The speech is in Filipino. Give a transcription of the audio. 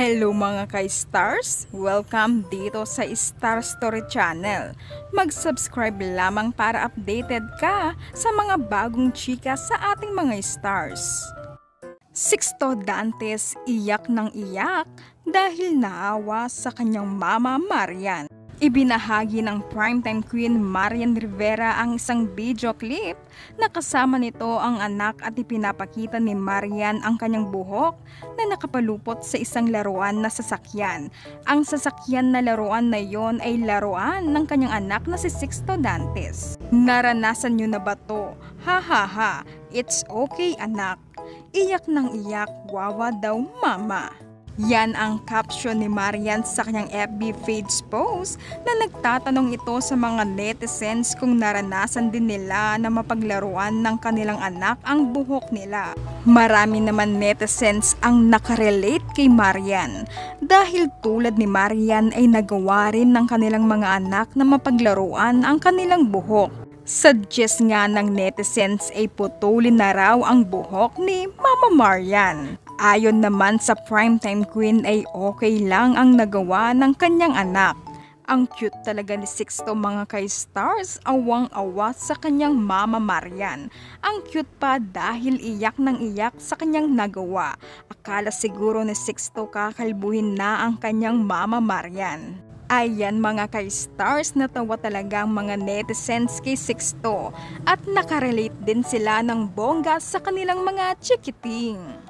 Hello mga ka-stars! Welcome dito sa Star Story Channel. Mag-subscribe lamang para updated ka sa mga bagong chika sa ating mga stars. Sixto Dantes iyak ng iyak dahil naawa sa kanyang mama Marian. Ibinahagi ng primetime queen Marian Rivera ang isang video clip na kasama nito ang anak at ipinapakita ni Marian ang kanyang buhok na nakapalupot sa isang laruan na sasakyan. Ang sasakyan na laruan na yon ay laruan ng kanyang anak na si Sixto Dantes. Naranasan nyo na ba to? Ha ha ha, it's okay anak. Iyak ng iyak, wawa daw mama. Yan ang caption ni Marian sa kanyang FB page post na nagtatanong ito sa mga netizens kung naranasan din nila na mapaglaruan ng kanilang anak ang buhok nila. Marami naman netizens ang nakarelate kay Marian dahil tulad ni Marian ay nagawa rin ng kanilang mga anak na mapaglaruan ang kanilang buhok. Suggest nga ng netizens ay putulin na raw ang buhok ni Mama Marian. Ayon naman sa primetime queen ay okay lang ang nagawa ng kanyang anak. Ang cute talaga ni Sixto mga ka-stars, awang-awa sa kanyang Mama Marian. Ang cute pa dahil iyak ng iyak sa kanyang nagawa. Akala siguro ni Sixto kakalbuhin na ang kanyang Mama Marian. Ayan mga ka-stars, natawa talaga ang mga netizens kay Sixto at nakarelate din sila ng bongga sa kanilang mga chikiting.